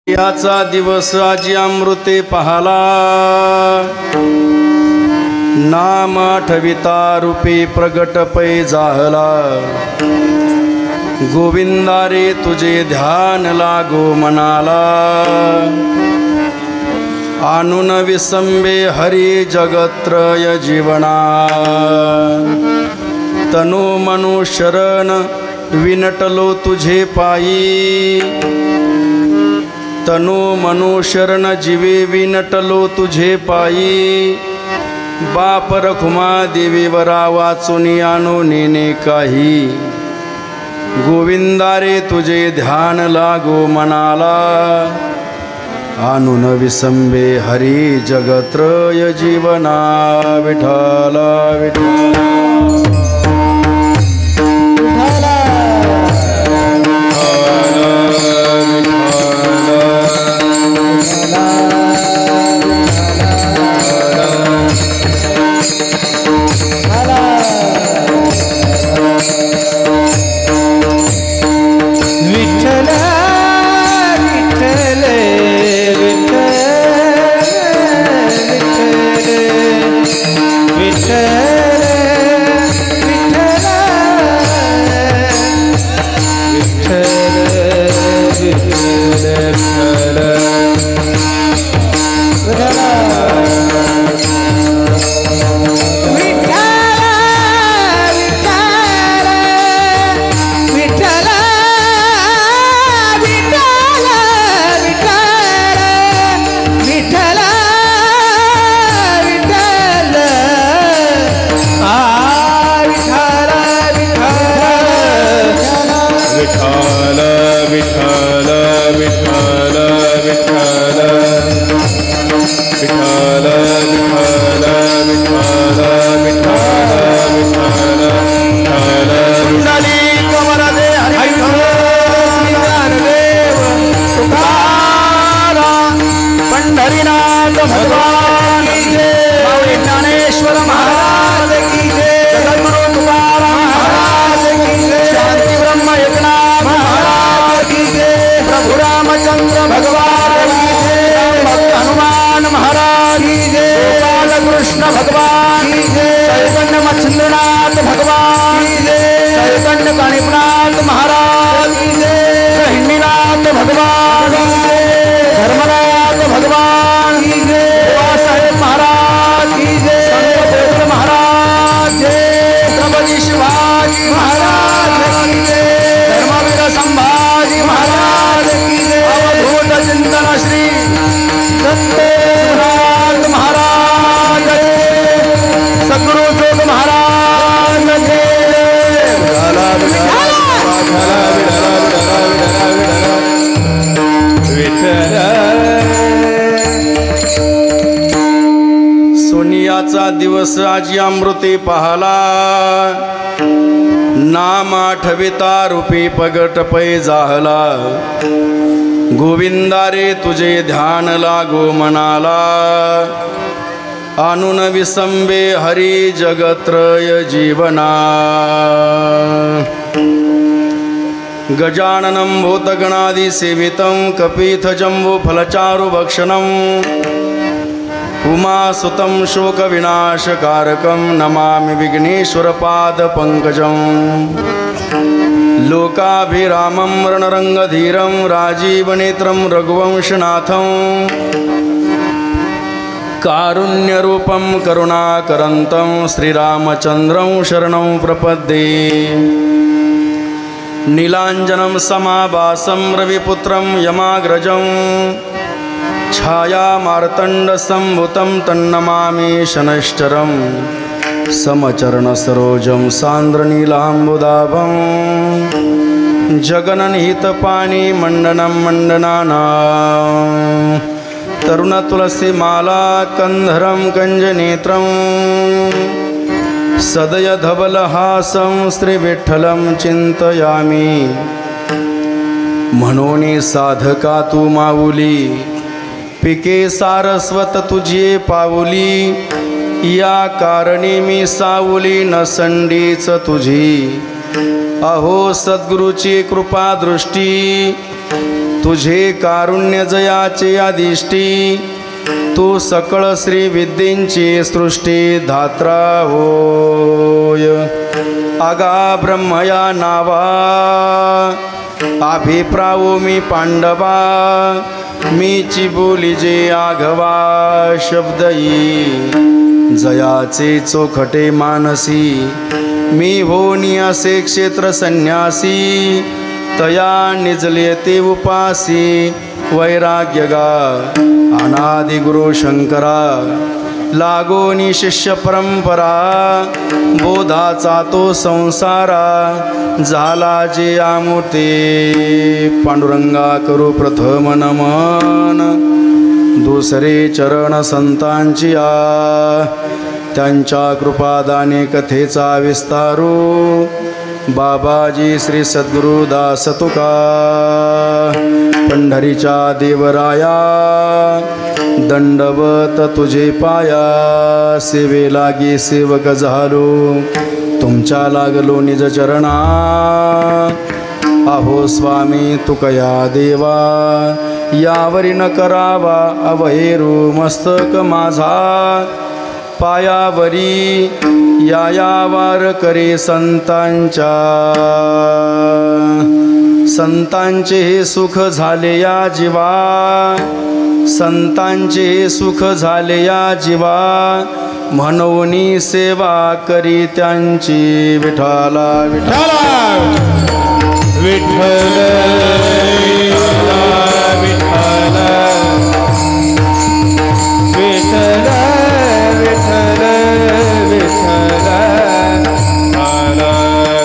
याचा दिवस आजी अमृते पाहाला, नाम आठविता रूपे प्रगट पै जाहला। गोविंदा रे तुझे ध्यान लागो मनाला, आणून विसंबे हरी जगत्रय जीवना। तनो मनो शरण विनटलो तुझे पायी, तनो मनो शरण जीवे विनटलो तुझे पायी। बाप रखुमा देवी वरा वाचून आणो नेने काही, गोविंदा रे तुझे ध्यान लागो मनाला। आणून विसंबे हरी जगत्रय जीवना, विठ्ठला विठ्ठला। सोनियाचा दिवस आजी अमृते पाहाला, नाम आठविता रूपी प्रगट पै जाहला। गोविंदा रे तुझे ध्यान लागो मनाला, आणून विसंबे हरी जगत्रय जीवना। गजाननं भूतगणादि सेवितं कपीथ जम्बो फलचारु भक्षणं, उमासुतं शोकविनाशकारकं नमामि विघ्नेश्वर पादपङ्कजं। लोकाभिरामं रणरङ्गधीरं राजीवनेत्रं रघुवंशनाथं, कारुण्यरूपं करुणाकरन्तं श्रीरामचन्द्रं शरणं प्रपद्ये। नीलाञ्जनं समाभासं रविपुत्रं यमाग्रजं, छाया मार्तण्डसम्भुतं तन्नमामि शनैश्चरं। समचरण सरोजं सान्द्रनीलाम्बुदाभं, जगननिहितपाणि मण्डनं मण्डनानां। तरुणतुलसीमाला कन्धरं कञ्जनेत्रं, सदयधवलहासं श्रीविठ्ठलं चिन्तयामि। म्हणून साधका तू माऊली, पिके सारस्वत तुझे पाऊली। या कारणी मी सावली नसंडीच तुझी, अहो सद्गुरूची कृपा दृष्टी। तुझे कारुण्य जयाचे आदिष्टी, तू सकळ श्री विद्येंची सृष्टी धात्रा होय. आगा ब्रह्मया नावा अभिप्रावो मी पांडवा, मीची बोली जे आघवा शब्दई, जयाचे चोखटे मानसी, मी होनी असे क्षेत्र संन्यासी, तया निजले ते उपासी, वैराग्य गा अनादि गुरु शंकरा, लागोनी शिष्य परंपरा, बोधाचा तो संसारा, झाला जे आमुते, पांडुरंगा करू प्रथम नमन, दुसरे चरण संतांची आ, त्यांच्या कृपादाने कथेचा विस्तारू, बाबाजी श्री सद्गुरुदास तुका, पंढरीच्या देवराया, दंडवत तुझे पाया, सेवे लागी सेवक झालो, तुमच्या लागलो निज चरणा, अहो स्वामी तुकया देवा, यावरी न करावा अवहेरू मस्तक माझा, पायावरी यायावार करे संतांच्या, संतांचे हे सुख झाले या जीवा, संतांचे हे सुख झाले या जीवा, म्हणून सेवा करी त्यांची. विठ्ठला विठ्ठला विठ्ठल विठ्ठल विठ्ठल विठ्ठल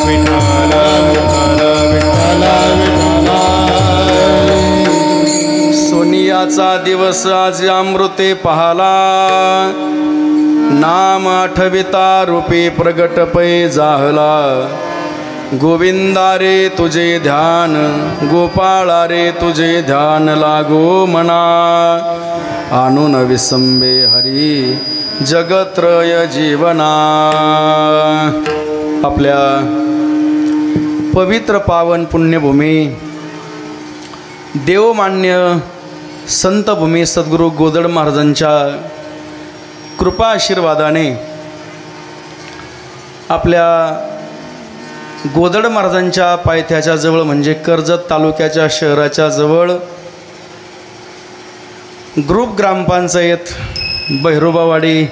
विठ्ठल विठ्ठल विठ्ठल विठ्ठल. सोनियाचा दिवस आज अमृते पाहला, नाम आठविता रूपे प्रगट पै जाहला, गोविंदा रे तुझे ध्यान, गोपाळा रे तुझे ध्यान लागो मना, आणून विसंबे हरी जगत्रय जीवना. आपल्या पवित्र पावन पुण्यभूमी देवमान्य संतभूमी सद्गुरू गोदड महाराजांच्या कृपा आशीर्वादाने आपल्या गोदड महाराजांच्या पायथ्याच्या जवळ म्हणजे कर्जत तालुक्याच्या शहराच्या जवळ ग्रुप ग्रामपंचायत बहिरोबावाडी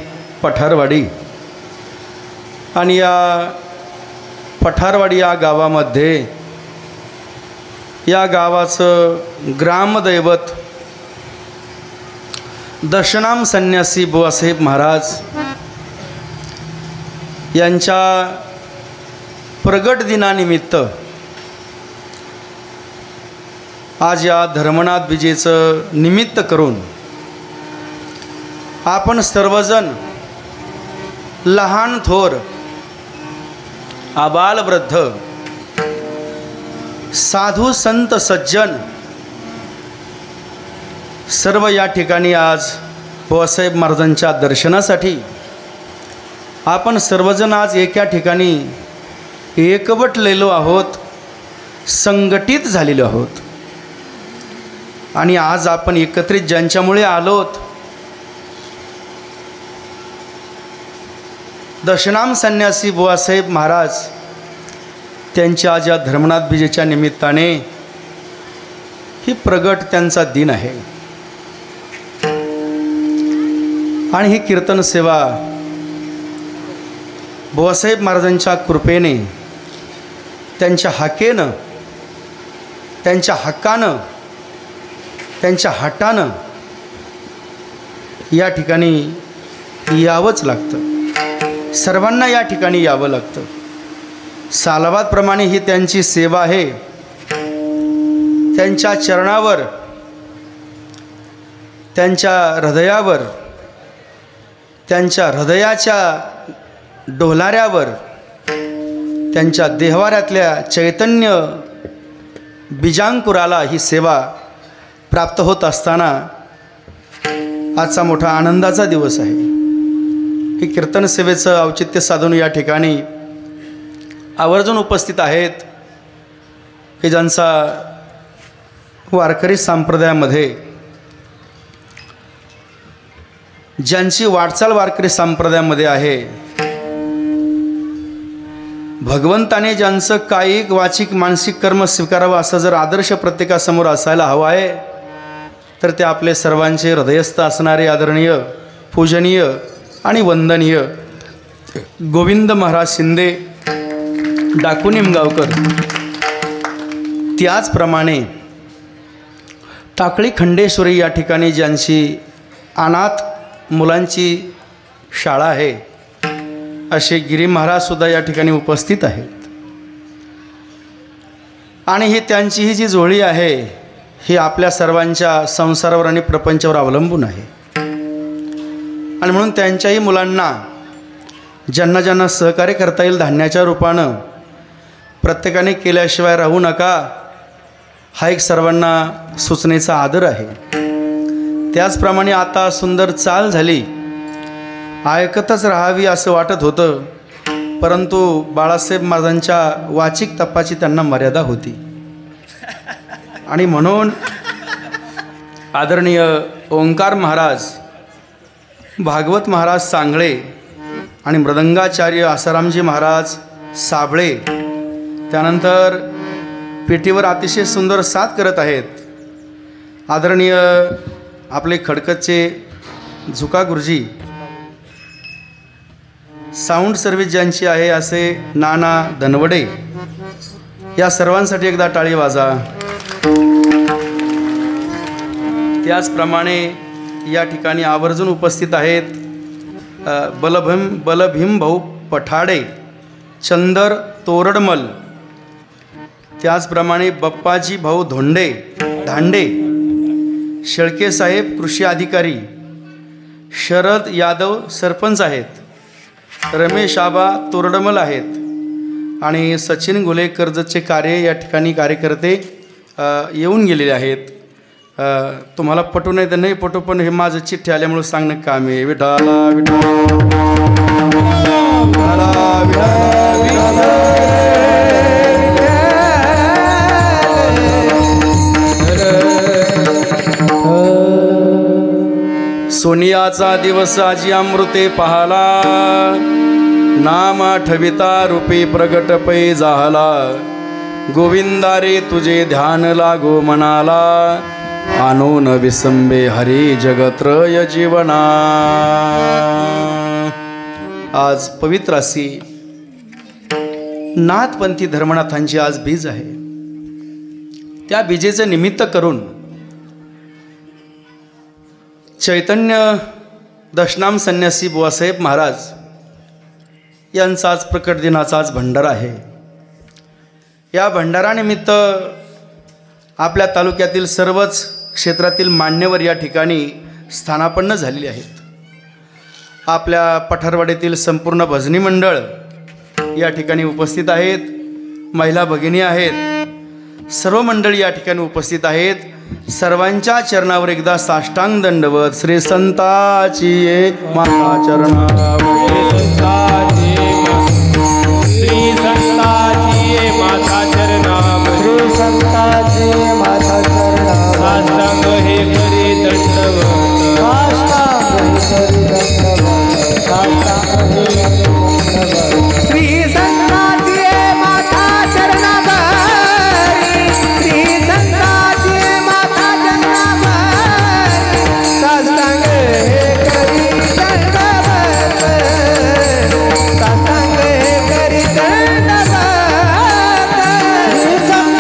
पठारवाडी, आणि या पठारवाडी या गावामध्ये या गावाचं ग्रामदैवत दशनाम संन्यासी बुवासाहेब महाराज यांच्या प्रगट दिनानिमित्त आज या धर्मनाथ विजेचं निमित्त करून आपण सर्वजण लहान थोर आबाल वृद्ध साधू संत सज्जन सर्व या ठिकाणी आज बुवासाहेब महाराजांच्या दर्शनासाठी आपण सर्वजण आज एका ठिकाणी एकवटलेलो आहोत, संघटित झालेलो आहोत. आणि आज आपण एकत्रित ज्यांच्यामुळे आलोत, दशनाम संन्यासी बुवासाहेब महाराज त्यांच्या आज या धर्मनाथ बीजेच्या निमित्ताने ही प्रगट त्यांचा दिन आहे. आणि ही कीर्तन सेवा बुवासाहेब महाराजांच्या कृपेने, त्यांच्या हाकेनं, त्यांच्या हक्कानं, त्यांच्या हटानं या ठिकाणी यावंच लागतं. सर्वांना या ठिकाणी यावं लागतं. सालाबादप्रमाणे ही त्यांची सेवा आहे. त्यांच्या चरणावर, त्यांच्या हृदयावर, त्यांच्या हृदयाच्या डोलाऱ्यावर, त्यांच्या देहवाऱ्यातल्या चैतन्य बीजांकुराला ही सेवा प्राप्त होत असताना आजचा मोठा आनंदाचा दिवस आहे. ही कीर्तन सेवेचं औचित्य साधून या ठिकाणी आवर्जून उपस्थित आहेत की ज्यांचा वारकरी संप्रदायामध्ये ज्यांची वाटचाल वारकरी संप्रदायामध्ये आहे, भगवंताने ज्यांचं कायिक वाचिक मानसिक कर्म स्वीकारावं असं जर आदर्श प्रत्येकासमोर असायला हवं आहे, तर ते आपले सर्वांचे हृदयस्थ असणारे आदरणीय पूजनीय आणि वंदनीय गोविंद महाराज शिंदे डाकू निमगावकर, त्याचप्रमाणे टाकळी खंडेश्वरी या ठिकाणी ज्यांची अनाथ मुलांची शाळा आहे, असे गिरी महाराजसुद्धा या ठिकाणी उपस्थित आहेत. आणि ही त्यांची ही जी जोडी आहे ही आपल्या सर्वांच्या संसारावर आणि प्रपंचावर अवलंबून आहे. आणि म्हणून त्यांच्याही मुलांना ज्यांना ज्यांना सहकार्य करता येईल धान्याच्या रूपानं प्रत्येकाने केल्याशिवाय राहू नका, हा एक सर्वांना सूचनेचा आदर आहे. त्याचप्रमाणे आता सुंदर चाल झाली, ऐकतच राहावी असं वाटत होतं, परंतु बाळासाहेब महाराजांच्या वाचिक तपाची त्यांना मर्यादा होती. आणि म्हणून आदरणीय ओंकार महाराज, भागवत महाराज सांगळे आणि मृदंगाचार्य आसारामजी महाराज साबळे त्यानंतर पेटीवर अतिशय सुंदर साथ करत आहेत. आदरणीय आपले खडकचे झुका गुरुजी, साऊंड सर्व्हिस ज्यांची आहे असे नाना धनवडे, या सर्वांसाठी एकदा टाळी वाजा. त्याचप्रमाणे या ठिकाणी आवर्जून उपस्थित आहेत बलभीम भाऊ पठाडे, चंदर तोरडमल, त्याचप्रमाणे बप्पाजी भाऊ धांडे, शेळके साहेब कृषी अधिकारी, शरद यादव सरपंच आहेत, रमेश आबा तोरडमल आहेत आणि सचिन घुले कर्जतचे कार्य या ठिकाणी कार्यकर्ते येऊन गेलेले आहेत. तुम्हाला पटू नाही तर नाही पटू, पण हे माझं चिठ्ठी आल्यामुळे सांगणं काम आहे. विठाला सोनियाचा दिवस आजी अमृते पाहाला, नाम आठविता रूपे प्रगट पै झाला. गोविंदा रे तुझे ध्यान लागो मनाला, आणो न विसंबे हरी जगत्रय जीवना. आज पवित्र अशी नाथपंथी धर्मनाथांची आज बीज आहे. त्या बीजेचं निमित्त करून चैतन्य दशनाम संन्यासी बुवासाहेब महाराज यांचा आज प्रकट दिनाचा आज भंडारा आहे. या भंडारानिमित्त आपल्या तालुक्यातील सर्वच क्षेत्रातील मान्यवर या ठिकाणी स्थानापन्न झालेली आहेत. आपल्या पठारवाडीतील संपूर्ण भजनी मंडळ या ठिकाणी उपस्थित आहेत, महिला भगिनी आहेत, सर्व मंडळी या ठिकाणी उपस्थित आहेत. सर्वांच्या चरणावर एकदा साष्टांग दंडवत. श्री संताची ये माता चरणावर, श्री संताची ये माता चरणावर, श्री संताची माता चरणावर, साष्टांग हे करी दंडवत, साष्टांग करी दंडवत, साष्टांग दंडवत. श्री संताची माता चरणावर, श्री संताची माता चरणावर, साष्टांग करी दंडवत, साष्टांग करी दंडवत. श्री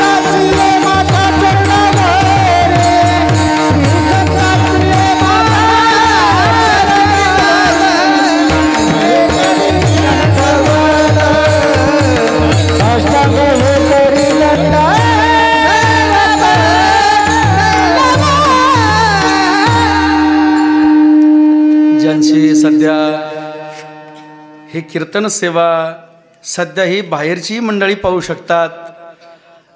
संताची माता चरणावर, श्री संताची माता साष्टांग करी दंडवत. ज्यांची सध्या ही कीर्तन सेवा सध्या ही बाहेरची मंडळी पाहू शकतात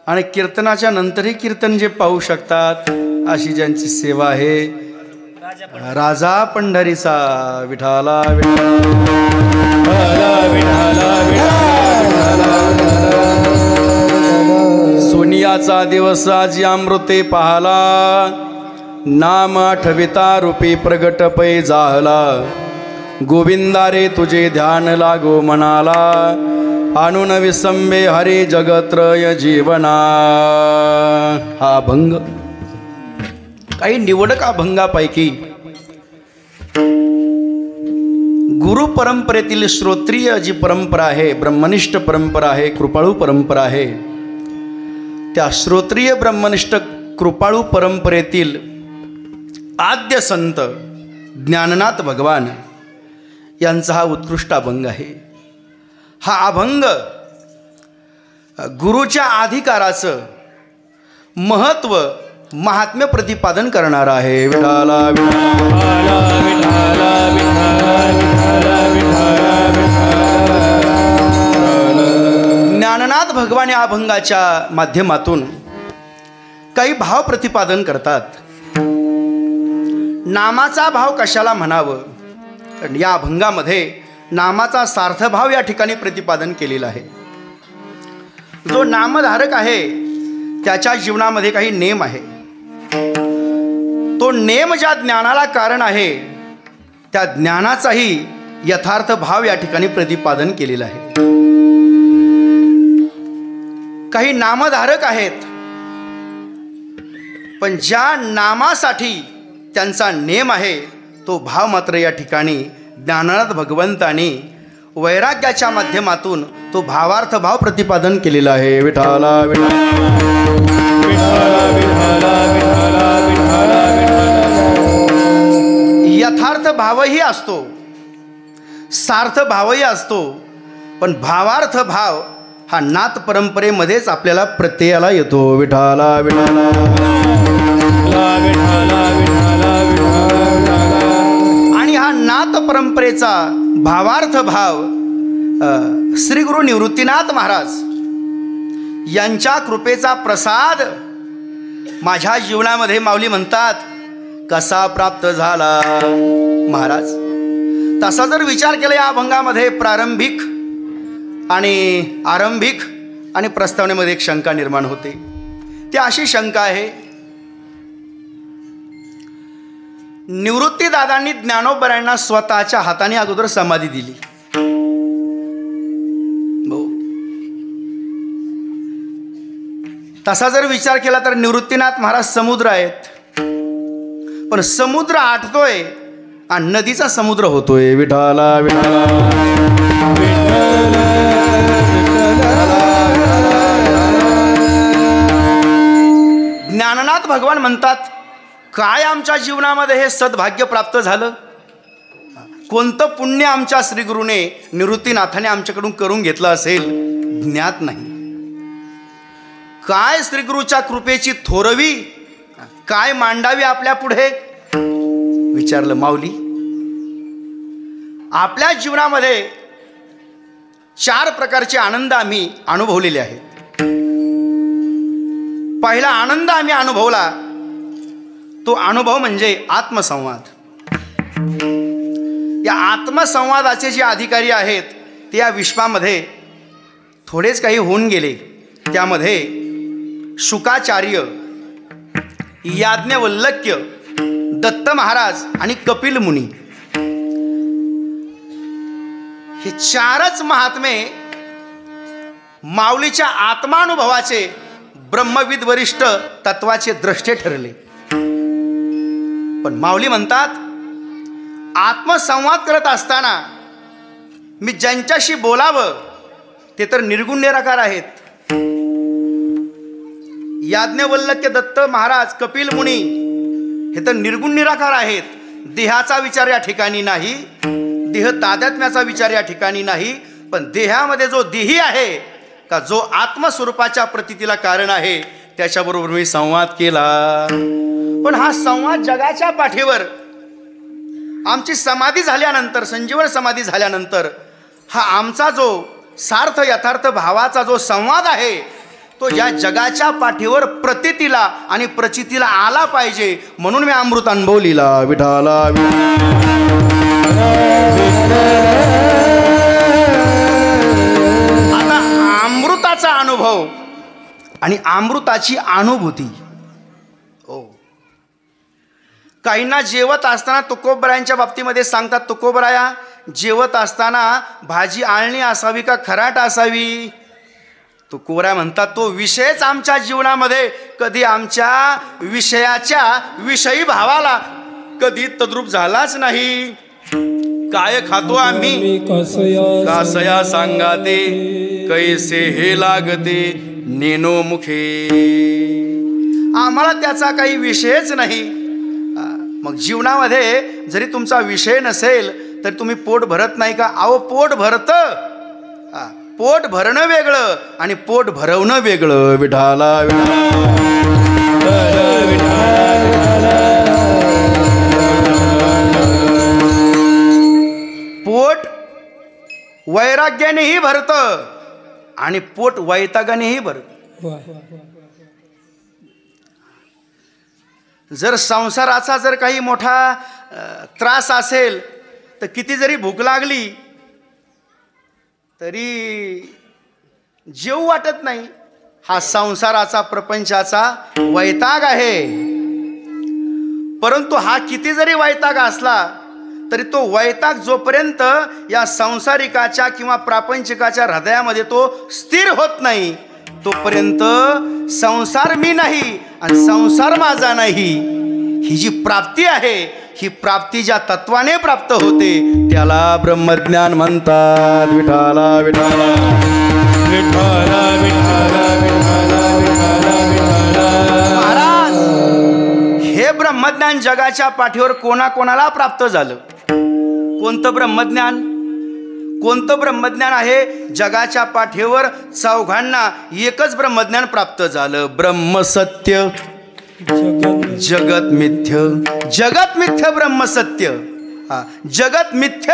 आणि कीर्तनाच्या नंतरही कीर्तन जे पाहू शकतात, अशी ज्यांची सेवा आहे, राजा पंढरीचा विठाला याचा दिवस आजी अमृते पाहला, नाम आठविता रूपी प्रगट पै जाहला. गोविंदा रे तुझे ध्यान लागो मनाला, आणून विसंबे हरे जगत्रय जीवना. हा अभंग काही निवडक अभंगापैकी गुरु परंपरेतील श्रोत्रिय जी परंपरा आहे, ब्रह्मनिष्ठ परंपरा आहे, कृपाळू परंपरा आहे, त्या श्रोत्रिय ब्रह्मनिष्ठ कृपाळू परंपरेतील आद्य संत ज्ञाननाथ भगवान यांचा हा उत्कृष्ट अभंग आहे. हा अभंग गुरुच्या अधिकाराचं महत्त्व महात्म्य प्रतिपादन करणारा आहे. विठाला विठाला विठाला ज्ञाननाथ भगवान या अभंगाच्या माध्यमातून काही भाव प्रतिपादन करतात. नामाचा भाव कशाला म्हणावं, या अभंगामध्ये नामाचा सार्थभाव या ठिकाणी प्रतिपादन केलेला आहे. जो नामधारक आहे त्याच्या जीवनामध्ये काही नेम आहे. तो नेम ज्या ज्ञानाला कारण आहे त्या ज्ञानाचाही यथार्थ भाव या ठिकाणी प्रतिपादन केलेला आहे. काही नामधारक आहेत, पण ज्या नामासाठी त्यांचा नेम आहे तो भाव मात्र या ठिकाणी ज्ञाननाथ भगवंतांनी वैराग्याच्या माध्यमातून तो भावार्थ भाव प्रतिपादन केलेला आहे. विठाला यथार्थ भावही असतो, सार्थ भावही असतो, पण भावार्थ भाव हा नाथ परंपरेमध्येच आपल्याला प्रत्ययाला येतो. विठाला विठाला आणि हा नाथ परंपरेचा भावार्थ भाव श्री गुरु निवृत्तीनाथ महाराज यांच्या कृपेचा प्रसाद माझ्या जीवनामध्ये माऊली म्हणतात कसा प्राप्त झाला. महाराज तसा जर विचार केला या अभंगामध्ये प्रारंभिक आणि आरंभिक आणि प्रस्तावनेमध्ये एक शंका निर्माण होते. ती अशी शंका आहे, निवृत्ती दादांनी ज्ञानोबरायांना स्वतःच्या हाताने अगोदर समाधी दिली. तसा जर विचार केला तर निवृत्तीनाथ महाराज समुद्र आहेत, पण समुद्र आटतोय आणि नदीचा समुद्र होतोय. विठाला विठाला ज्ञाननाथ भगवान म्हणतात काय आमच्या जीवनामध्ये हे सद्भाग्य प्राप्त झालं, कोणतं पुण्य आमच्या श्रीगुरूने निवृत्तीनाथाने आमच्याकडून करून घेतलं असेल ज्ञात नाही. काय श्रीगुरूच्या कृपेची थोरवी काय मांडावी आपल्या पुढे विचारलं. माऊली आपल्या जीवनामध्ये 4 प्रकारचे आनंद आम्ही अनुभवलेले आहेत. पहिला आनंद आम्ही अनुभवला तो अनुभव म्हणजे आत्मसंवाद. या आत्मसंवादाचे जे अधिकारी आहेत ते या विश्वामध्ये थोडेच काही होऊन गेले. त्यामध्ये शुकाचार्य, याज्ञवल्क्य, दत्त महाराज आणि कपिल मुनी हे 4च महात्मे माऊलीच्या आत्मानुभवाचे ब्रह्मविद वरिष्ठ तत्वाचे द्रष्टे ठरले. पण माऊली म्हणतात आत्मसंवाद करत असताना मी ज्यांच्याशी बोलावं ते तर निर्गुण निराकार आहेत. याज्ञवल्क्य, दत्त महाराज, कपिल मुनी हे तर निर्गुण निराकार आहेत. देहाचा विचार या ठिकाणी नाही, देह तादात्म्याचा विचार या ठिकाणी नाही, पण देहामध्ये जो देही आहे का जो आत्मस्वरूपाच्या प्रतीतीला कारण आहे त्याच्याबरोबर मी संवाद केला. पण हा संवाद जगाच्या पाठीवर आमची समाधी झाल्यानंतर, संजीवन समाधी झाल्यानंतर हा आमचा जो सार्थ यथार्थ भावाचा जो संवाद आहे तो ज्या जगाच्या पाठीवर प्रतीतीला आणि प्रचितीला आला पाहिजे म्हणून मी अमृत अनुभव लिहिला. विठाला आता अमृताचा अनुभव आणि अमृताची अनुभूती. हो, काहींना जेवत असताना तुकोबरायांच्या बाबतीमध्ये सांगतात, तुकोबराया जेवत असताना भाजी आळणी असावी का खराट असावी? तुकोबराया म्हणतात, तो विषयच आमच्या जीवनामध्ये कधी आमच्या विषयाच्या विषयी भावाला कधी तद्रूप झालाच नाही. काय खातो आम्ही कासया सांगाते, कैसे हे लागते नेनो मुखे. आम्हाला त्याचा काही विषयच नाही. मग जीवनामध्ये जरी तुमचा विषय नसेल तर तुम्ही पोट भरत नाही का? अहो, पोट भरतं. पोट भरणं वेगळं आणि पोट भरवणं वेगळं. विठाला पोट वैराग्यानेही भरतं आणि पोट वैतागानेही भरतं. जर संसाराचा जर काही मोठा त्रास असेल तर किती जरी भूक लागली तरी जेवू वाटत नाही. हा संसाराचा प्रपंचाचा वैताग आहे. परंतु हा किती जरी वैताग असला तरी तो वैताग जोपर्यंत या संसारिकाच्या किंवा प्रापंचिकाच्या हृदयामध्ये तो स्थिर होत नाही तोपर्यंत संसार मी नाही आणि संसार माझा नाही. ही जी प्राप्ती आहे ही प्राप्ती ज्या तत्वाने प्राप्त होते त्याला ब्रह्मज्ञान म्हणतात. विठाला विठाला विठाला विठाला विठाला विठाला विठाला. महाराज, हे ब्रह्मज्ञान जगाच्या पाठीवर कोणाकोणाला प्राप्त झालं? कोणतं ब्रह्मज्ञान? कोणतं ब्रह्मज्ञान आहे? जगाच्या पाठीवर चौघांना एकच ब्रह्मज्ञान प्राप्त झालं. ब्रह्मसत्य जगत मिथ्य. जगत मिथ्य ब्रह्म सत्य. जगत मिथ्य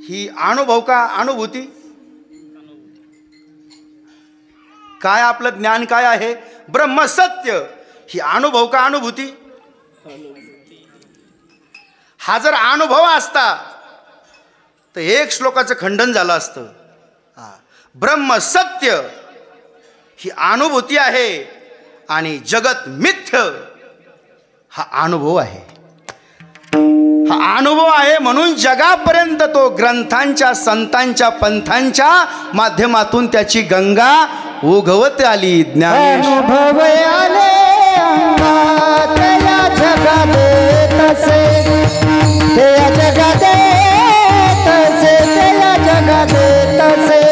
ही अनुभव का अनुभूती? काय आपलं ज्ञान काय आहे? ब्रह्म सत्य ही अनुभव का अनुभूती? हा जर अनुभव असता तर एक श्लोकाचं खंडन झालं असतं. ब्रह्म सत्य ही अनुभूती आहे आणि जगत मिथ्य हा अनुभव आहे. हा अनुभव आहे म्हणून जगापर्यंत तो ग्रंथांच्या संतांच्या पंथांच्या माध्यमातून त्याची गंगा उगवत आली. ज्ञान अनुभव आले अंगात या जगात तसे, ते या जगात तसे, ते या जगात तसे.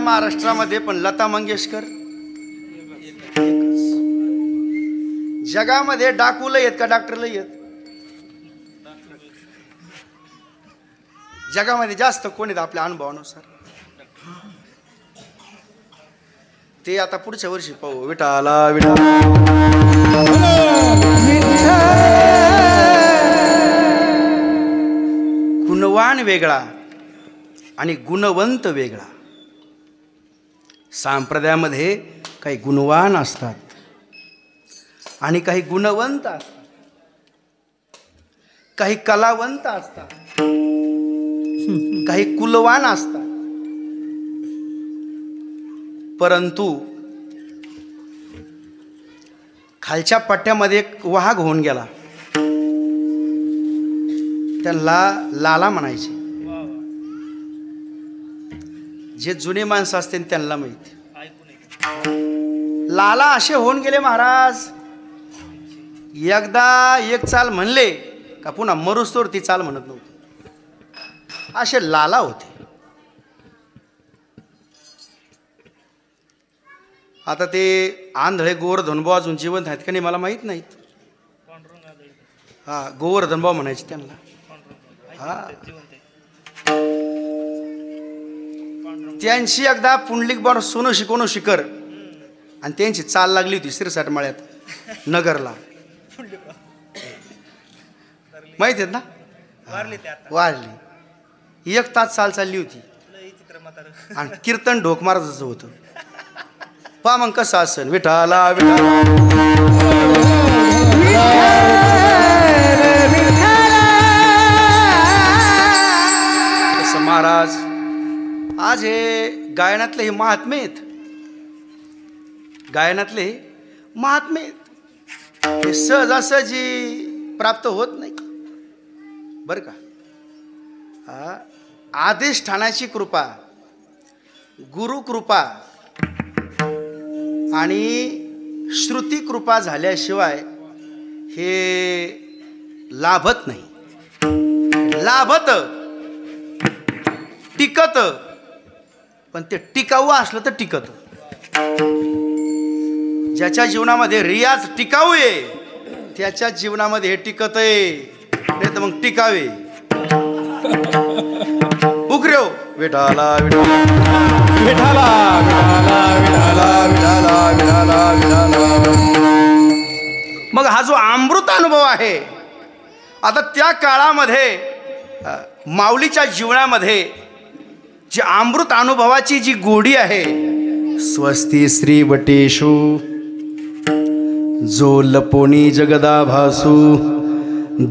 महाराष्ट्रामध्ये पण लता मंगेशकर जगामध्ये डाकूला येत का डॉक्टरला येत? जगामध्ये जास्त कोण आहेत आपल्या अनुभवानुसार? ते आता पुढच्या वर्षी पाहू. विठाला विठाला. गुणवान वेगळा आणि गुणवंत वेगळा. संप्रदायामध्ये काही गुणवान असतात आणि काही गुणवंत असतात, काही कलावंत असतात, काही कुलवान असतात. परंतु खालच्या पट्ट्यामध्ये एक वाघ होऊन गेला, त्यांना लाला म्हणायचे. जे जुने माणसं असते त्यांना माहिती. लाला असे होऊन गेले महाराज. एकदा एक चाल म्हणले का पुन्हा मरुस्तोर ती चाल म्हणत नव्हती. असे लाला होते. आता ते आंधळे गोवर्धनभाऊ अजून जिवंत आहेत का नाही मला माहीत नाहीत. हा गोवर्धनभाऊ म्हणायचे त्यांना. हा त्यांची एकदा पुंडलिक बाण सोनं शिकवणं शिकर आणि त्यांची चाल लागली होती सिरसाट माळ्यात नगरला. माहित आहेत ना. वारली 1 तास चाल चालली होती आणि कीर्तन ढोक महाराजाचं होतं. पहा मग कसं असेल. विठाला विठाला तसं महाराज आज हे गायनातले हे महात्मे आहेत. गायनातले महात्मे आहेत. हे सहजासहजी प्राप्त होत नाही बरं का. आदेशठाणाची कृपा, गुरुकृपा आणि श्रुती कृपा झाल्याशिवाय हे लाभत नाही. लाभत टिकत पण ते टिकाऊ असलं तर टिकत. ज्याच्या जीवनामध्ये रियाज टिकाऊ आहे त्याच्या जीवनामध्ये हे टिकत आहे. नाही तर मग टिकावे. उकरेव विठाला विठाला विठाला विठाला विठाला विठाला विठाला विठाला. मग हा जो अमृत अनुभव आहे आता त्या काळामध्ये माऊलीच्या जीवनामध्ये जी अमृत अनुभवाची जी गोडी आहे. स्वस्ती श्री वटेषु जो लपोनी जगदाभासू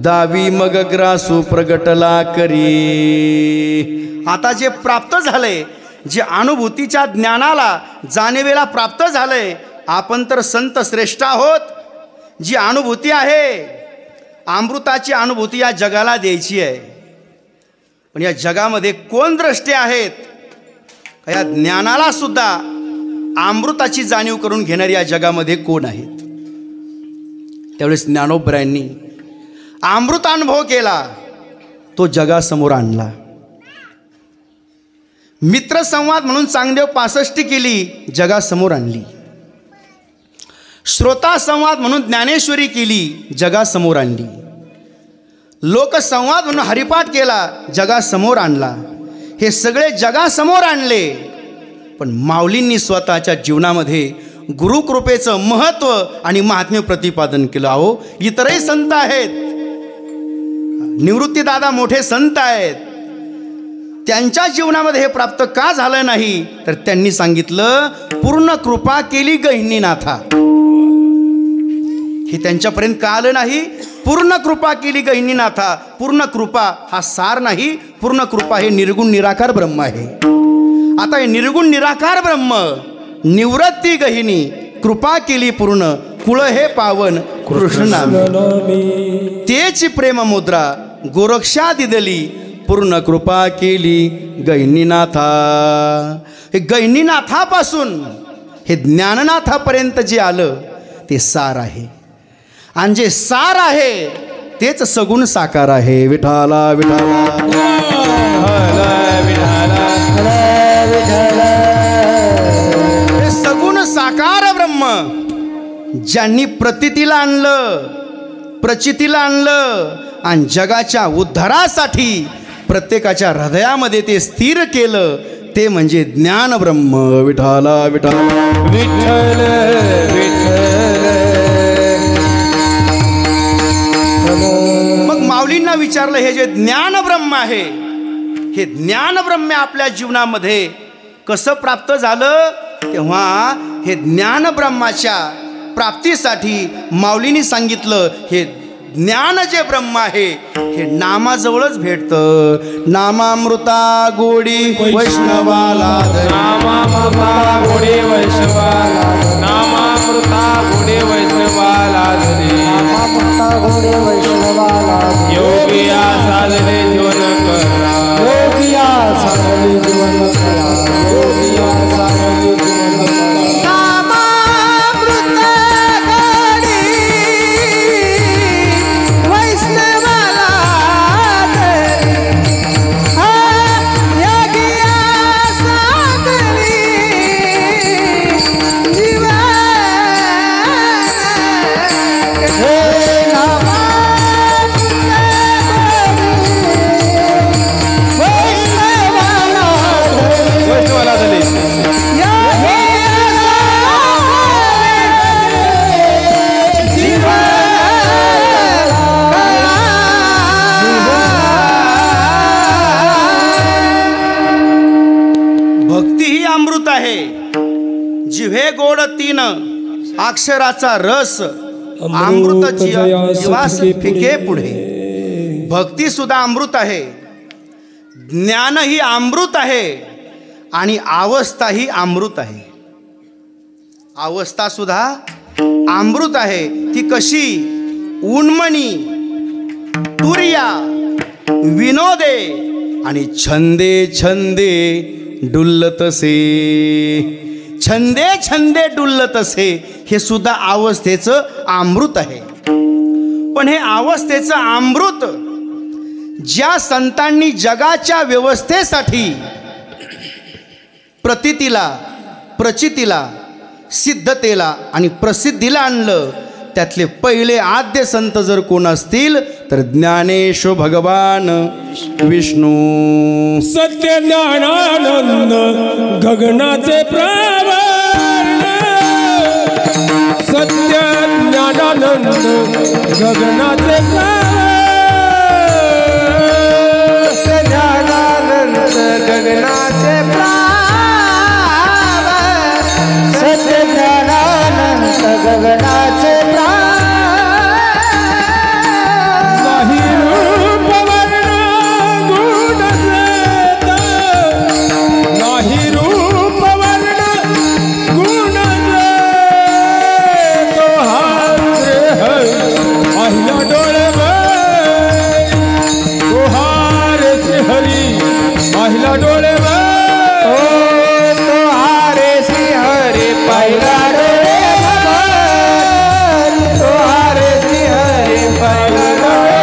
दावी मग ग्रासू प्रगटला करी. आता जे प्राप्त झालंय, जे अनुभूतीच्या ज्ञानाला जाणीवेला प्राप्त झालंय, आपण तर संत श्रेष्ठ आहोत. जी अनुभूती आहे अमृताची अनुभूती या जगाला द्यायची आहे. पण या जगामध्ये कोण द्रष्टे आहेत या ज्ञानाला सुद्धा अमृताची जाणीव करून घेणारी या जगामध्ये कोण आहेत. त्यावेळेस ज्ञानोबरायांनी अमृत अनुभव केला, तो जगासमोर आणला. मित्रसंवाद म्हणून चांगदेव 65 केली, जगासमोर आणली. श्रोता संवाद म्हणून ज्ञानेश्वरी केली, जगासमोर आणली. लोकसंवाद म्हणून हरिपाठ केला, जगासमोर आणला. हे सगळे जगासमोर आणले. पण माऊलींनी स्वतःच्या जीवनामध्ये गुरुकृपेचं महत्त्व आणि महात्म्य प्रतिपादन केलं. अहो इतरही संत आहेत, निवृत्तीदादा मोठे संत आहेत, त्यांच्या जीवनामध्ये हे प्राप्त का झालं नाही तर त्यांनी सांगितलं पूर्ण कृपा केली गहिनीनाथा. हे त्यांच्यापर्यंत का आलं नाही. पूर्ण कृपा केली गहिनीनाथा. पूर्ण कृपा हा सार नाही, पूर्ण कृपा हे निर्गुण निराकार ब्रह्म आहे. आता हे निर्गुण निराकार ब्रह्म निवृत्ती गहिनी कृपा केली पूर्ण कुळ हे पावन कृष्ण नामे. तेच प्रेम मुद्रा गोरक्षा दिदली पूर्ण कृपा केली गहिनीनाथा. हे गहिनीनाथापासून हे ज्ञाननाथापर्यंत जे आलं ते सार आहे. आणि जे सार आहे तेच सगुण साकार आहे. विठाला विठाला हे सगुण साकार ब्रह्म ज्यांनी प्रतीतीला आणलं, प्रचितीला आणलं आणि जगाच्या उद्धारासाठी प्रत्येकाच्या हृदयामध्ये ते स्थिर केलं, ते म्हणजे ज्ञान ब्रह्म. विठाला विठाला विठ्ठल विठ्ठल. मग माऊलींना विचारलं हे जे ज्ञान ब्रह्म आहे, हे ज्ञान ब्रह्म आपल्या जीवनामध्ये कसं प्राप्त झालं. तेव्हा हे ज्ञान ब्रह्माच्या प्राप्तीसाठी माऊलींनी सांगितलं हे ज्ञान जे ब्रह्म आहे हे नामाजवळच भेटतं. नामामृता गोडी वैष्णवाला नामामृता गोडे वैष्णवाला. नामामृता गोडे वैष्णवाला धरे. नामामृता गोडे वैष्णवाला. योगिया साधने जीवन करा. योगिया साधने जीवन करा. योगिया साधने जीवन करा. नामामृता गोडी वैष्णवाला भक्ती ही अमृत आहे, जिव्हे गोड तीन अक्षराचा रस, अमृत जीवास फिके पुढे. भक्ती सुद्धा अमृत आहे, ज्ञान ही अमृत आहे आणि अवस्था ही अमृत आहे. अवस्था सुद्धा अमृत आहे. ती कशी? उन्मनी, तुर्या, विनोदे आणि छंदे छंदे डुल्लतसे. छंदे छंदे डुल्लतसे हे सुद्धा अवस्थेचं अमृत आहे. पण हे अवस्थेचं अमृत ज्या संतांनी जगाच्या व्यवस्थेसाठी प्रतीतीला, प्रचितीला, सिद्धतेला आणि प्रसिद्धीला आणलं, त्यातले पहिले आद्य संत जर कोण असतील तर ज्ञानेश्वर भगवान विष्णू. सत्य ज्ञानानंद गगनाचे प्रवर्ण, सत्य ज्ञानानंद गगनाचे गगनाचे सत्य ज्ञानानंद गगनाचे नाही रूप वर्ण गुण भेद, नाही रूप वर्ण गुण भेद. तो हात रे हरी पहिला डोळे बाई, तो हार श्री हरी पहिला डोळे बाई. तो हारे श्री हरी पहिला डोळे बघ, तो हारे श्री हरी पहिला डोळे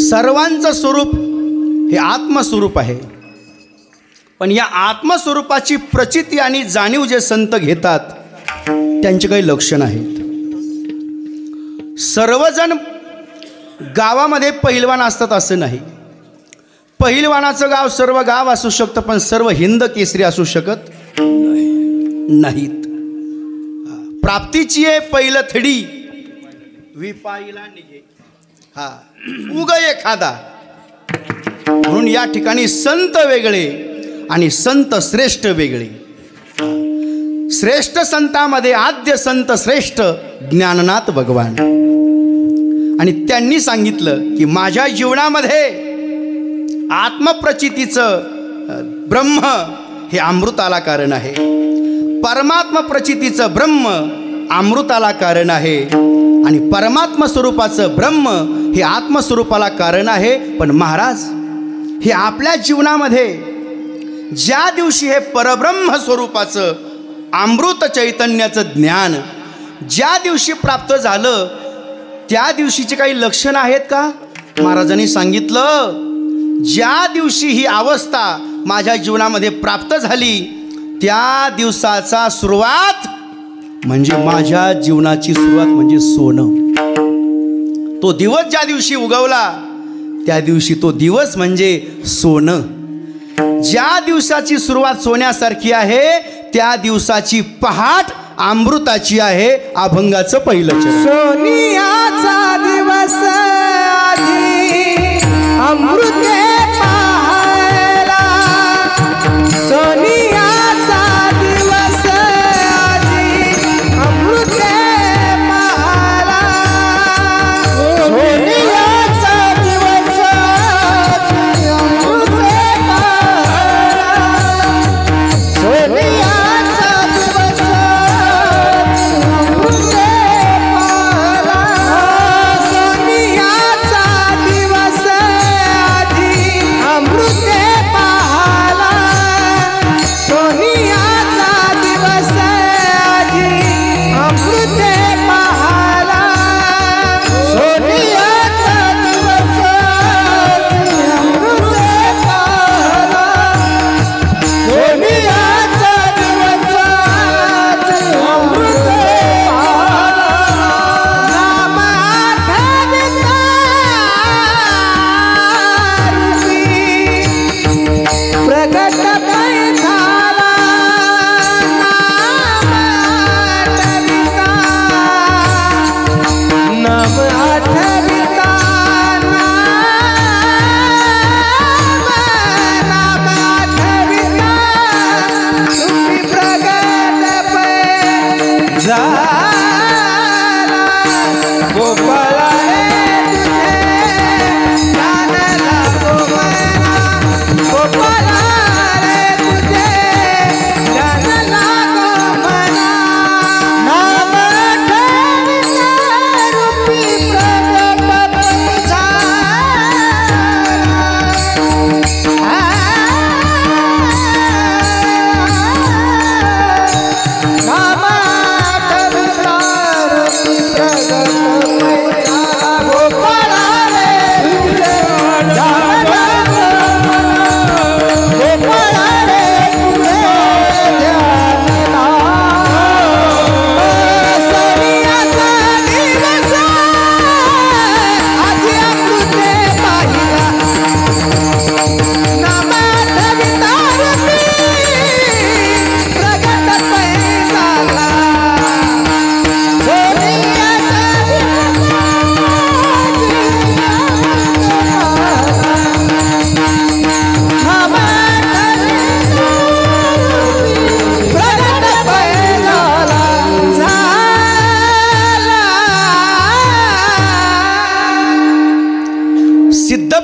सर्वांचं स्वरूप हे आत्मस्वरूप आहे. पण या आत्मस्वरूपाची प्रचिती आणि जाणीव जे संत घेतात त्यांचे काही लक्षण आहेत. सर्वजण गावामध्ये पहिलवान असतात असं नाही. पहिलवानाचं गाव सर्व गाव असू शकतं, पण सर्व हिंद केसरी असू शकत नाहीत. प्राप्तीची आहे पहिलं थडी, विपाईला निघे हा उग एखादा. म्हणून या ठिकाणी संत वेगळे आणि संत श्रेष्ठ वेगळे. श्रेष्ठ संतामध्ये आद्य संत श्रेष्ठ ज्ञाननाथ भगवान. आणि त्यांनी सांगितलं की माझ्या जीवनामध्ये आत्मप्रचितीचं ब्रह्म हे अमृताला कारण आहे, परमात्म प्रचितीचं ब्रह्म अमृताला कारण आहे, आणि परमात्म स्वरूपाचं ब्रह्म हे आत्मस्वरूपाला कारण आहे. पण महाराज हे आपल्या जीवनामध्ये ज्या दिवशी हे परब्रह्म स्वरूपाचं अमृत चैतन्याचं ज्ञान ज्या दिवशी प्राप्त झालं त्या दिवशीचे काही लक्षणं आहेत का? महाराजांनी सांगितलं, ज्या दिवशी ही अवस्था माझ्या जीवनामध्ये प्राप्त झाली त्या दिवसाचा सुरुवात म्हणजे माझ्या जीवनाची सुरुवात म्हणजे सोनं. तो दिवस ज्या दिवशी उगवला त्या दिवशी तो दिवस म्हणजे सोनं. ज्या दिवसाची सुरुवात सोन्यासारखी आहे त्या दिवसाची पहाट अमृताची आहे. अभंगाचं पहिलं चरण. सोनियाचा दिवस आधी अमृते पाहायला, सोनियाचा दिवस आधी अमृते पाहायला, सोनियाचा दिवस आधी अमृते पाहायला, सोनियाचा दिवस अमृते पाहायला, सोनियाचा दिवस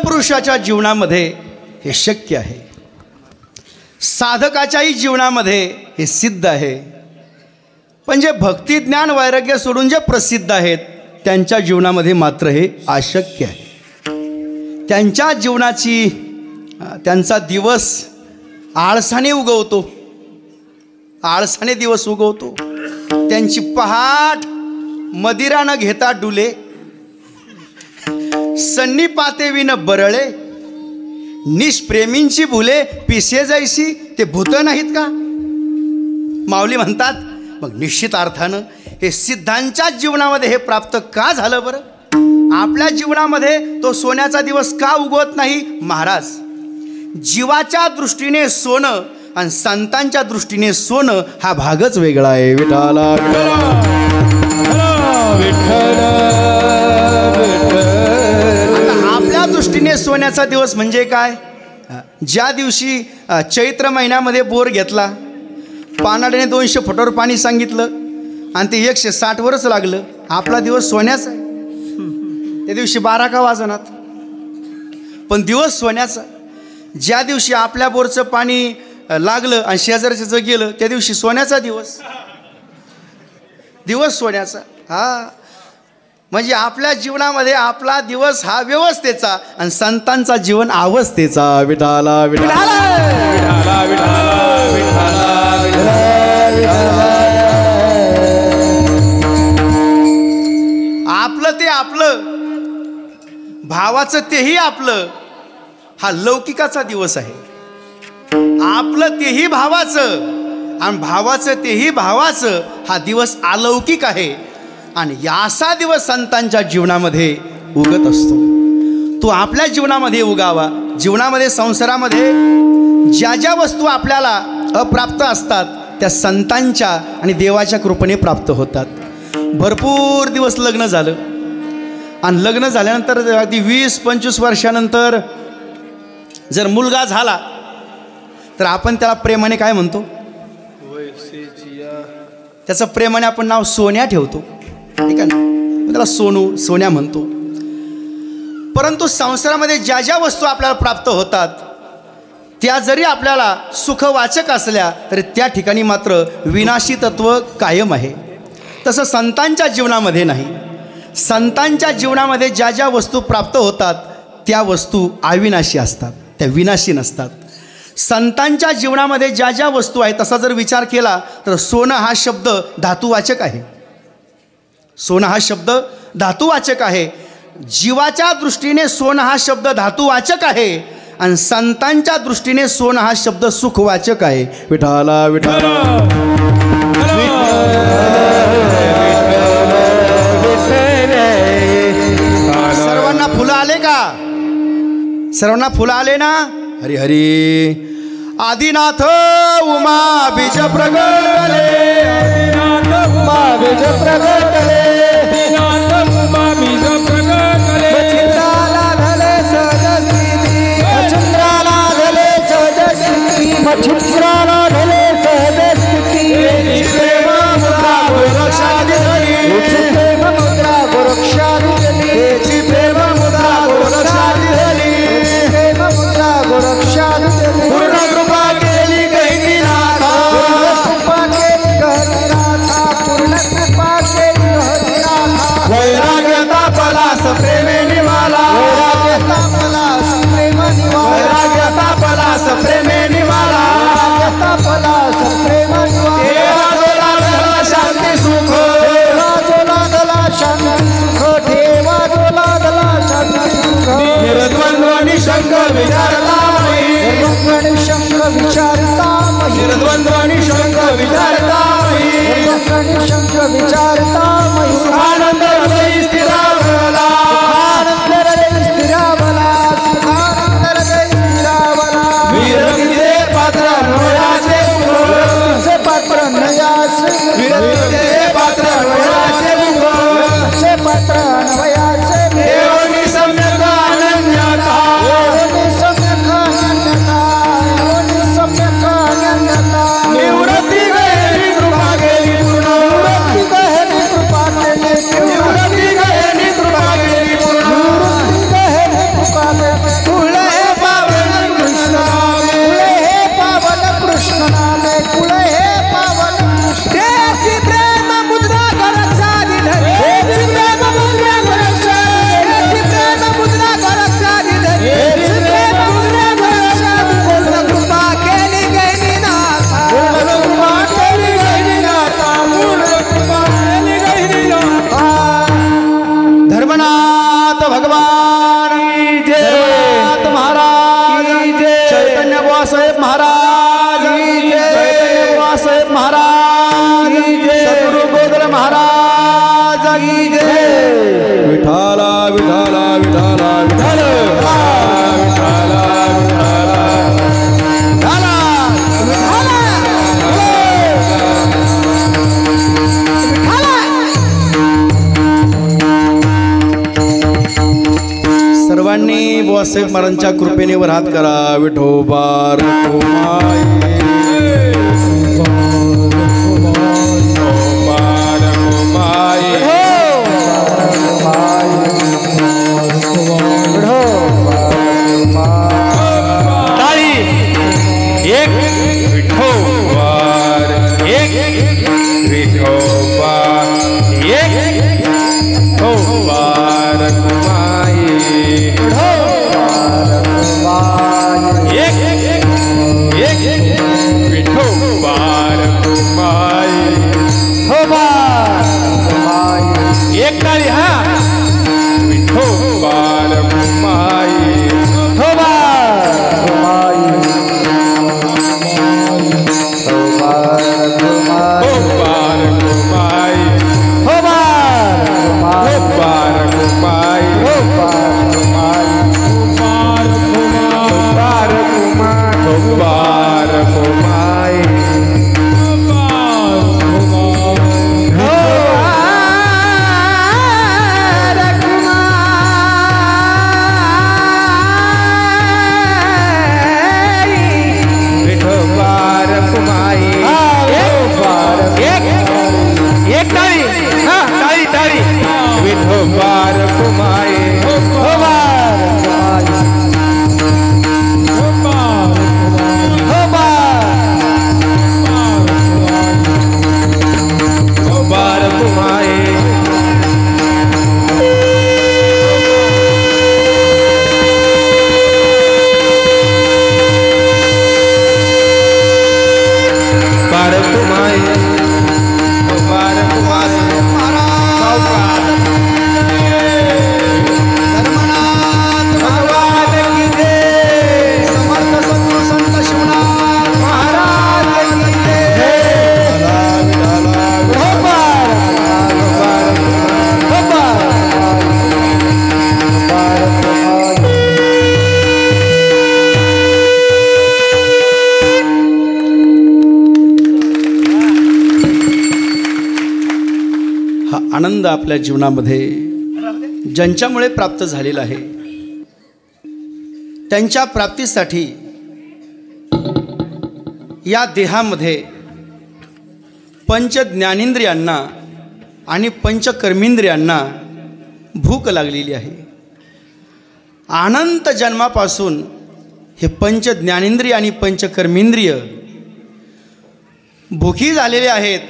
पुरुषाच्या जीवनामध्ये हे शक्य आहे, साधकाच्याही जीवनामध्ये हे सिद्ध आहे. पण जे भक्ती ज्ञान वैराग्य सोडून जे प्रसिद्ध आहेत त्यांच्या जीवनामध्ये मात्र हे अशक्य आहे. त्यांच्या जीवनाची त्यांचा दिवस आळसाने उगवतो, आळसाने दिवस उगवतो. त्यांची पहाट मदिरा न घेता डुले, सन्नी पाते विन बरळे, निष्प्रेमींची भुले पिसे जैसी ते भूत नाहीत का. माऊली म्हणतात मग निश्चित अर्थानं हे सिद्धांच्या जीवनामध्ये हे प्राप्त का झालं बरं. आपल्या जीवनामध्ये तो सोन्याचा दिवस का उगवत नाही. महाराज, जीवाच्या दृष्टीने सोनं आणि संतांच्या दृष्टीने सोनं हा भागच वेगळा आहे. विठाला आपल्या दृष्टीने सोन्याचा दिवस म्हणजे काय. ज्या दिवशी चैत्र महिन्यामध्ये बोर घेतला, पानाड्याने 200 फुटावर पाणी सांगितलं आणि ते 160 वरच लागलं, आपला दिवस सोन्याचा आहे. त्या दिवशी 12 का वाजनात, पण दिवस सोन्याचा. ज्या दिवशी आपल्या बोरचं पाणी लागलं आणि शेजारच्याचं गेलं त्या दिवशी सोन्याचा दिवस, दिवस सोन्याचा. हा म्हणजे आपल्या जीवनामध्ये आपला दिवस हा व्यवस्थेचा आणि संतांचा जीवन अवस्थेचा. विठाला विठाला विठाला विठाला विठाला. आपलं ते आपलं, भावाचं तेही आपलं, हा लौकिकाचा दिवस आहे. आपलं तेही भावाचं आणि भावाचं तेही भावाचं हा दिवस अलौकिक आहे. आणि असा दिवस संतांच्या जीवनामध्ये उगत असतो. तो आपल्या जीवनामध्ये उगावा. जीवनामध्ये संसारामध्ये ज्या ज्या वस्तू आपल्याला अप्राप्त असतात त्या संतांच्या आणि देवाच्या कृपेने प्राप्त होतात. भरपूर दिवस लग्न झालं आणि लग्न झाल्यानंतर अगदी 20-25 वर्षानंतर जर मुलगा झाला तर आपण त्याला प्रेमाने काय म्हणतो. त्याचं प्रेमाने आपण नाव सोन्या ठेवतो, ठीक आहे ना. त्याला सोनू सोन्या म्हणतो. परंतु संसारामध्ये ज्या ज्या वस्तू आपल्याला प्राप्त होतात त्या जरी आपल्याला सुखवाचक असल्या तरी त्या ठिकाणी मात्र विनाशी तत्व कायम आहे. तसं संतांच्या जीवनामध्ये नाही. संतांच्या जीवनामध्ये ज्या ज्या वस्तू प्राप्त होतात त्या वस्तू अविनाशी असतात, त्या विनाशी नसतात. संतांच्या जीवनामध्ये ज्या ज्या वस्तू आहेत तसा जर विचार केला तर सोनं हा शब्द धातुवाचक आहे. सोनं हा शब्द धातुवाचक आहे. जीवाच्या दृष्टीने सोनं हा शब्द धातुवाचक आहे आणि संतांच्या दृष्टीने सोनं हा शब्द सुखवाचक आहे. विठाला विठाला. सर्वांना फुलं आले का. सर्वांना फुलं आले ना. हरी हरी. आदिनाथ उमा बीज प्रगटले, आदिनाथ उमा बीज प्रगटले, आदिनाथ उमा बीज प्रगटले. चिंताला घाले सहजस्थिती, चिंताला घाले सहजस्थिती, चिंताला घाले सहजस्थिती. प्रेम मुद्रा गोरक्षा दिली, प्रेम मुद्रा गोरक्षा दिली, प्रेम मुद्रा गोरक्षा दिली, प्रेम मुद्रा गोरक्षा दिली. पूर्ण कृपा केली गैती नाथा, कृपा केली गैती नाथा, पूर्ण कृपा केली गैती नाथा. वैराग्यता पलास प्रेमे निवाला, वैराग्यता पलास प्रेमे निवाला, वैराग्यता पलास प्रेमे निवाला, वैराग्यता पलास प्रेमे निवाला. देवा जोला गला शांती सुख, देवा जोला गला शांती सुख, देवा जोला गला शांती सुख. निर्द्वंद्व निशंक विचारता मही, निर्द्वंद्व निशंक विचारता मही, निर्द्वंद्व निशंक विचारता मही, निर्द्वंद्व निशंक विचारता मही. सुखानंद हृदय स्थिरावला, सुखानंद हृदय स्थिरावला, सुखानंद हृदय स्थिरावला. वीरगीते पात्र अन्वयाचे मुख, से पात्र अन्वयाचे, वीरगीते पात्र अन्वयाचे मुख, से पात्र अन्वयाचे. देवनी सम्यक अनन्यता, देवनी सम्यक अनन्यता, देवनी सम्यक अनन्यता. निवृत्ती गहरी कृपा केली पूर्ण, निवृत्ती गहरी कृपा केली पूर्ण, की जय विठाला विठाला विठाला विठाल विठाला सर्वांनी बुवासाहेब महाराजांच्या कृपेने वर हात करा. विठोबा रखुमाई आनंद आपल्या जीवनामध्ये ज्यांच्यामुळे प्राप्त झालेला आहे त्यांच्या प्राप्तीसाठी या देहामध्ये पंच ज्ञानेंद्रियांना आणि पंचकर्मेंद्रियांना भूक लागलेली आहे. अनंत जन्मापासून हे पंच ज्ञानेंद्रिय आणि पंचकर्मेंद्रिय भुखी झालेले आहेत.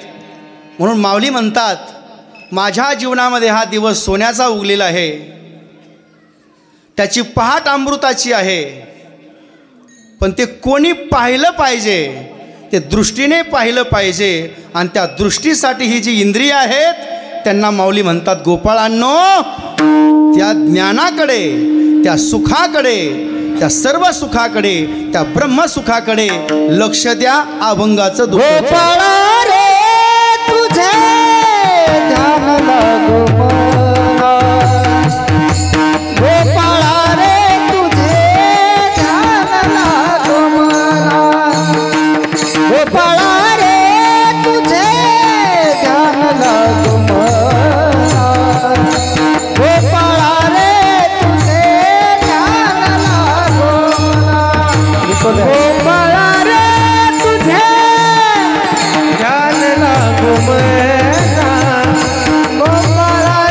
म्हणून माऊली म्हणतात, माझ्या जीवनामध्ये हा दिवस सोन्याचा उगलेला आहे, त्याची पहाट अमृताची आहे. पण ते कोणी पाहिलं पाहिजे, ते दृष्टीने पाहिलं पाहिजे. आणि त्या दृष्टीसाठी ही जी इंद्रिय आहेत त्यांना माऊली म्हणतात, गोपाळांनो, त्या ज्ञानाकडे, त्या सुखाकडे, त्या सर्व सुखाकडे, त्या ब्रह्मसुखाकडे लक्ष द्या. अभंगाचं गोपाळा रे तुझे ध्यान लागो मना, गोपाळा रे तुझे ध्यान लागो मना, गोपाळा रे तुझे ध्यान लागो मना, गोपाळा रे तुझे ध्यान लागो मना, गोपाळा रे तुझे ध्यान लागो मना, गोपाळा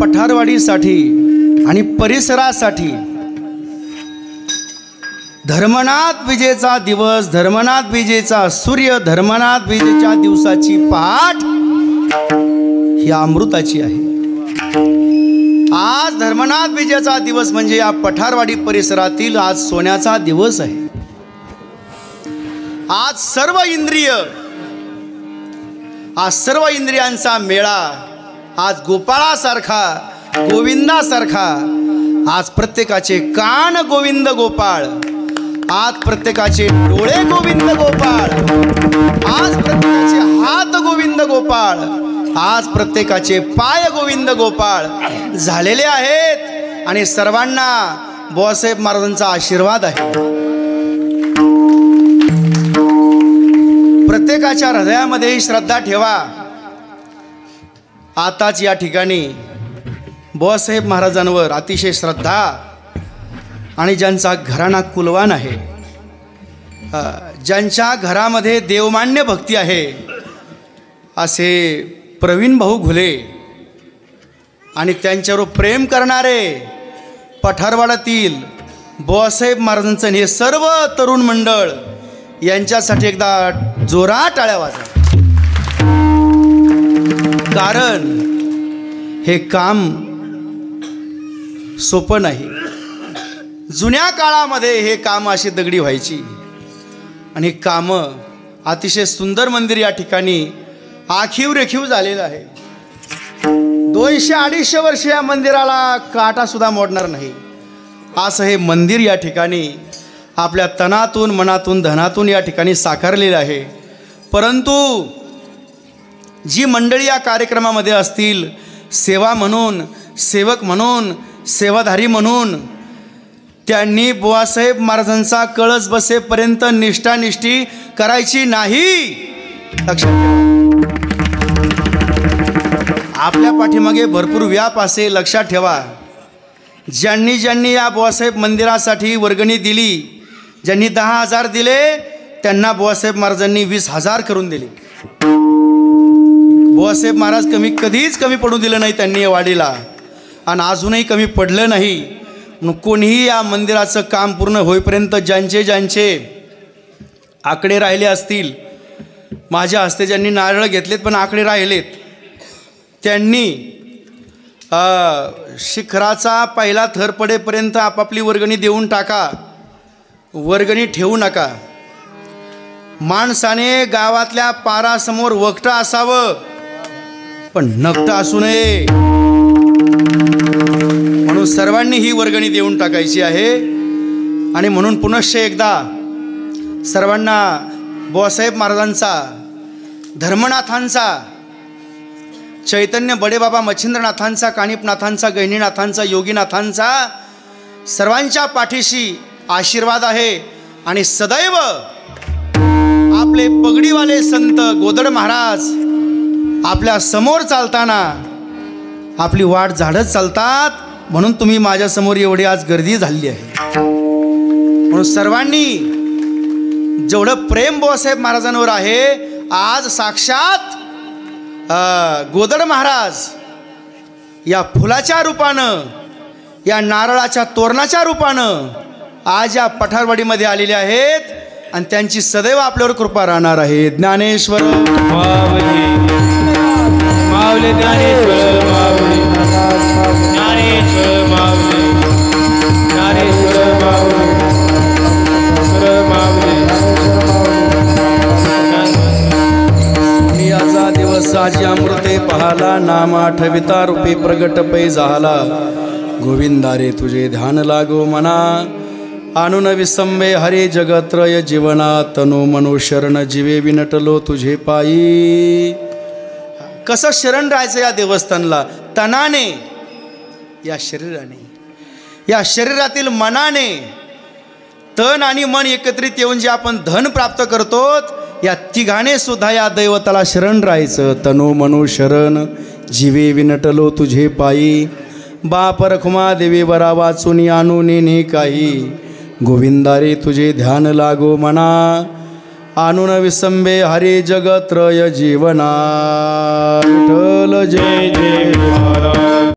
पठारवाडीसाठी आणि परिसरासाठी धर्मनाथ विजेचा दिवस, धर्मनाथ विजेचा सूर्य, धर्मनाथ विजेच्या दिवसाची पहाट ही अमृताची आहे. आज धर्मनाथ विजेचा दिवस म्हणजे या पठारवाडी परिसरातील आज सोन्याचा दिवस आहे. आज सर्व इंद्रियांचा मेळा, आज गोपाळासारखा, गोविंदासारखा, आज प्रत्येकाचे कान गोविंद गोपाळ, आज प्रत्येकाचे डोळे गोविंद गोपाळ, आज प्रत्येकाचे हात गोविंद गोपाळ, आज प्रत्येकाचे पाय गोविंद गोपाळ झालेले आहेत आणि सर्वांना बुवासाहेब महाराजांचा आशीर्वाद आहे. प्रत्येकाच्या हृदयामध्ये श्रद्धा ठेवा. आताच या ठिकाणी बुवासाहेब महाराजांवर अतिशय श्रद्धा आणि ज्यांचा घराणा कुलवान आहे, ज्यांच्या घरामध्ये देवमान्य भक्ती आहे, असे प्रवीण भाऊ घुले आणि त्यांच्यावर प्रेम करणारे पठारवाड्यातील बुवासाहेब महाराजांचं हे सर्व तरुण मंडळ यांच्यासाठी एकदा जोरात टाळ्या वाजवा. कारण हे काम सोपं नाही. जुन्या काळामध्ये हे काम अशी दगडी व्हायची आणि कामं अतिशय सुंदर मंदिर या ठिकाणी आखीव रेखीव झालेलं आहे. 200-250 वर्ष या मंदिराला काटा सुद्धा मोडणार नाही असं हे मंदिर या ठिकाणी आपल्या तनातून, मनातून, धनातून या ठिकाणी साकारलेलं आहे. परंतु जी मंडळी या कार्यक्रमामध्ये असतील, सेवा म्हणून, सेवक म्हणून, सेवाधारी म्हणून, त्यांनी बुवासाहेब महाराजांचा कळस बसेपर्यंत निष्ठानिष्ठी करायची नाही. लक्षात ठेवा. आपल्या पाठीमागे भरपूर व्याप असे, लक्षात ठेवा. ज्यांनी या बुवासाहेब मंदिरासाठी वर्गणी दिली, ज्यांनी 10,000 दिले, त्यांना बुवासाहेब महाराजांनी 20,000 करून दिले. बुवासाहेब महाराज कधीच कमी पडू दिलं नाही त्यांनी या वाडीला आणि अजूनही कमी पडलं नाही. म्हणून कोणीही या मंदिराचं काम पूर्ण होईपर्यंत ज्यांचे आकडे राहिले असतील, माझ्या हस्ते ज्यांनी नारळ घेतलेत पण आकडे राहिलेत, त्यांनी शिखराचा पहिला थर पडेपर्यंत आपापली वर्गणी देऊन टाका. वर्गणी ठेवू नका. माणसाने गावातल्या पारासमोर वक्ट असावं पण नकट असू नये. म्हणून सर्वांनी ही वर्गणी देऊन टाकायची आहे. आणि म्हणून पुनश्च एकदा सर्वांना बुवासाहेब महाराजांचा, धर्मनाथांचा, चैतन्य बडेबाबा मच्छिंद्रनाथांचा, कानिपनाथांचा, गहिनीनाथांचा, योगीनाथांचा सर्वांच्या पाठीशी आशीर्वाद आहे. आणि सदैव आपले पगडीवाले संत गोदड महाराज आपल्या समोर चालताना आपली वाट झाडत चालतात. म्हणून तुम्ही माझ्यासमोर एवढी आज गर्दी झाली आहे. म्हणून सर्वांनी जेवढं प्रेम बुवासाहेब महाराजांवर आहे, आज साक्षात गोदड महाराज या फुलाच्या रूपानं, या नारळाच्या तोरणाच्या रूपानं आज या पठारवाडीमध्ये आलेले आहेत आणि त्यांची सदैव आपल्यावर कृपा राहणार आहे. ज्ञानेश्वर माऊली, ज्ञानेश्वर माऊली, ज्ञानेश्वर माऊली, ज्ञानेश्वर माऊली, याचा दिवस आजी अमृते पाहाला, नाम आठविता रूपे प्रगट पै झाला. गोविंदा रे तुझे ध्यान लागो मना, आणून विसंबे हरे जगत्रय जीवना. तनो मनो शरण जीवे विनटलो तुझे पायी. कसं शरण राहायचं या देवस्थानला? तनाने, या शरीराने, या शरीरातील मनाने. तन आणि मन एकत्रित येऊन जे आपण धन प्राप्त करतो, या तिघाने सुद्धा या दैवताला शरण राहायचं. तनो मनो शरण जीवे विनटलो तुझे पायी. बाप रखुमा देवी वरा वाचून आणू नेने काही. गोविंदा रे तुझे ध्यान लागो मना, आणून विसंबे हरे जगत्रय जीवना. विठ्ठल जय जय.